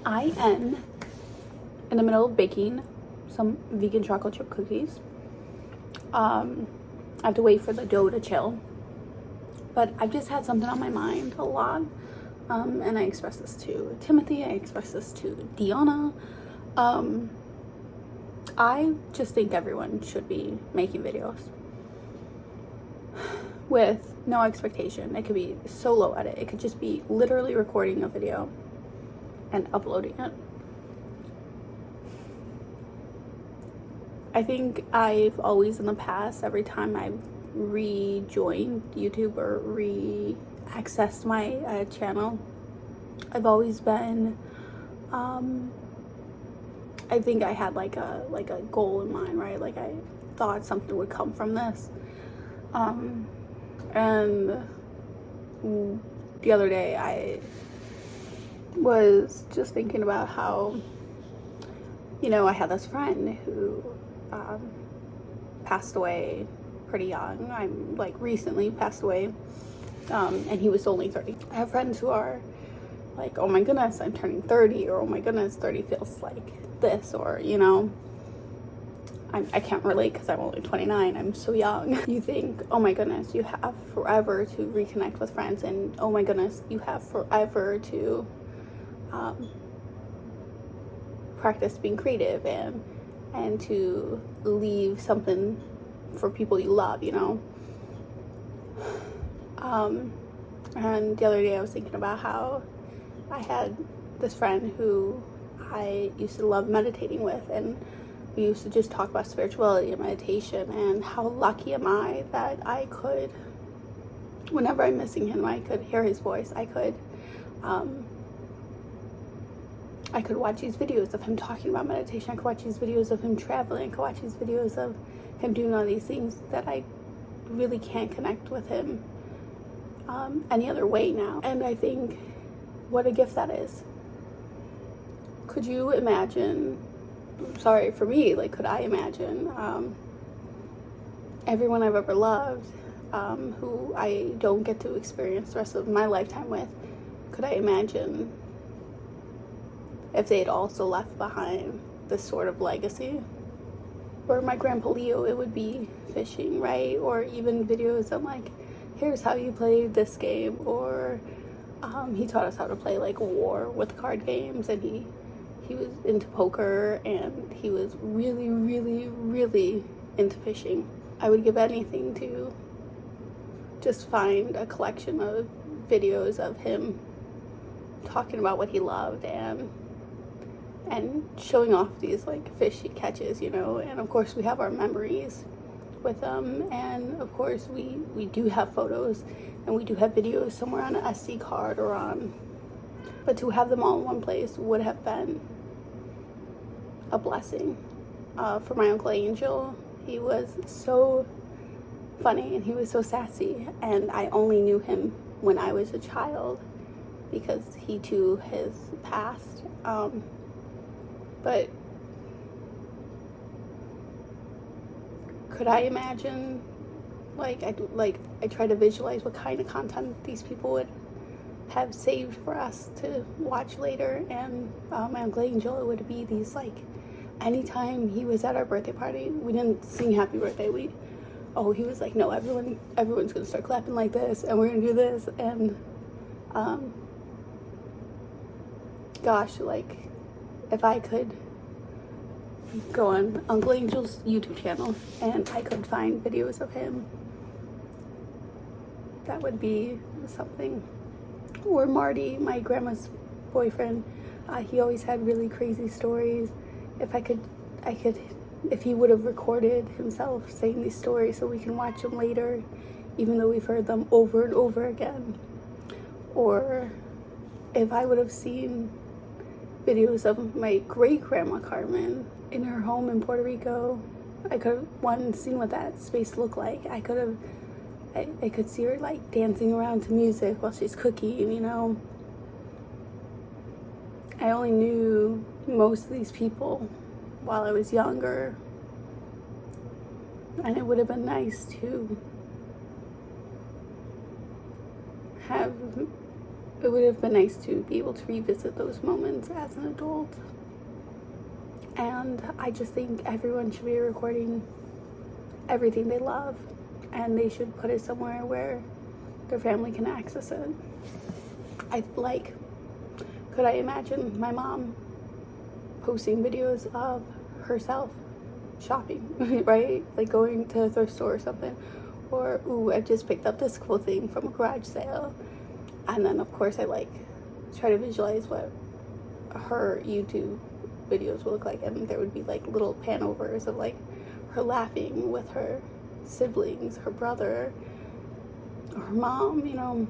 I am in the middle of baking some vegan chocolate chip cookies. I have to wait for the dough to chill, but I've just had something on my mind a lot, and I expressed this to Timothy, I expressed this to Deanna. I just think everyone should be making videos with no expectation. It could be solo edit, it could just be literally recording a video and uploading it. I think I've always in the past, every time I've rejoined YouTube or re-accessed my channel, I've always been, I think I had like a goal in mind, right? Like I thought something would come from this. And the other day I was just thinking about how, you know, I had this friend who passed away pretty young. I'm like recently passed away, and he was only 30. I have friends who are like, oh my goodness, I'm turning 30, or oh my goodness, 30 feels like this, or you know, I can't relate because I'm only 29. I'm so young. You think, oh my goodness, you have forever to reconnect with friends, and oh my goodness, you have forever to practice being creative and to leave something for people you love, you know. And the other day I was thinking about how I had this friend who I used to love meditating with, and we used to just talk about spirituality and meditation, and how lucky am I that I could, whenever I'm missing him, I could hear his voice. I could watch these videos of him talking about meditation. I could watch these videos of him traveling. I could watch these videos of him doing all these things that I really can't connect with him any other way now. And I think what a gift that is. Could you imagine, sorry, for me, like, could I imagine everyone I've ever loved, who I don't get to experience the rest of my lifetime with, could I imagine if they'd also left behind this sort of legacy? For my grandpa Leo, it would be fishing, right? Or even videos of like, here's how you play this game, or he taught us how to play like war with card games, and he was into poker, and he was really, really, really into fishing. I would give anything to just find a collection of videos of him talking about what he loved and showing off these like fish he catches, you know. And of course we have our memories with them, and of course we do have photos, and we do have videos somewhere on an SD card or on, but to have them all in one place would have been a blessing. For my Uncle Angel, he was so funny and he was so sassy, and I only knew him when I was a child because he too has passed. But could I imagine, I try to visualize what kind of content these people would have saved for us to watch later. And my Uncle Angel, it would be these, like, anytime he was at our birthday party, we didn't sing happy birthday, he was like, no, everyone's gonna start clapping like this, and we're gonna do this. And gosh, like, if I could go on Uncle Angel's YouTube channel and I could find videos of him, that would be something. Or Marty, my grandma's boyfriend, he always had really crazy stories. If he would have recorded himself saying these stories so we can watch them later, even though we've heard them over and over again. Or if I would have seen videos of my great-grandma Carmen in her home in Puerto Rico, I could have seen what that space looked like. I could see her like dancing around to music while she's cooking, you know. I only knew most of these people while I was younger, and it would have been nice to have it would have been nice to be able to revisit those moments as an adult. And I just think everyone should be recording everything they love, and they should put it somewhere where their family can access it. Could I imagine my mom posting videos of herself shopping, right? Like going to a thrift store or something. Or, ooh, I just picked up this cool thing from a garage sale. And then, of course, I try to visualize what her YouTube videos would look like. And there would be little pan-overs of her laughing with her siblings, her brother, or her mom, you know.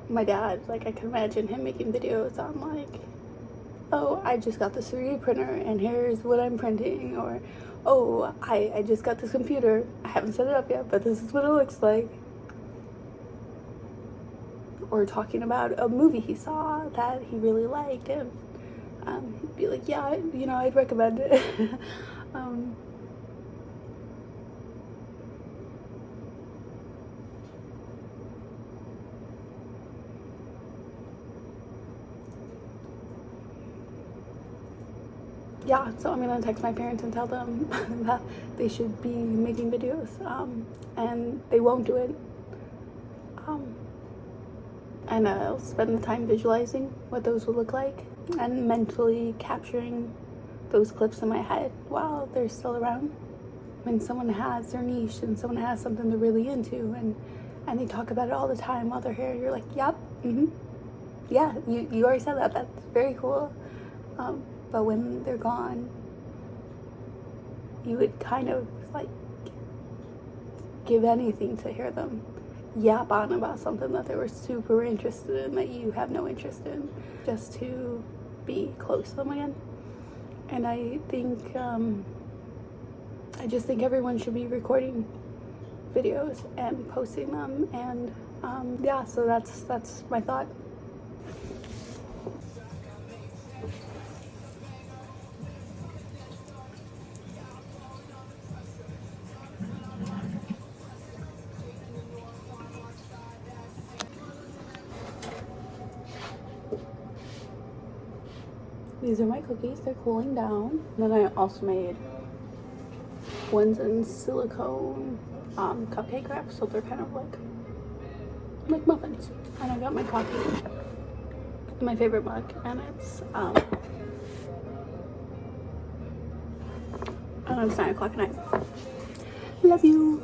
My dad, I can imagine him making videos on oh, I just got this 3D printer and here's what I'm printing, or oh, I just got this computer, I haven't set it up yet, but this is what it looks like. Or talking about a movie he saw that he really liked, and he'd be like, yeah, you know, I'd recommend it. Yeah, so I'm gonna text my parents and tell them that they should be making videos, and they won't do it. And I'll spend the time visualizing what those would look like and mentally capturing those clips in my head while they're still around. When someone has their niche and someone has something they're really into, and they talk about it all the time while they're here, you're like, yep, yeah, you already said that, that's very cool. But when they're gone, you would kind of give anything to hear them yap on about something that they were super interested in that you have no interest in, just to be close to them again. And I think, I just think everyone should be recording videos and posting them, and yeah, so that's my thought. These are my cookies, they're cooling down. Then I also made ones in silicone cupcake wrap, so they're kind of like muffins. And I got my coffee in my favorite mug, and it's 9 o'clock at night. Love you.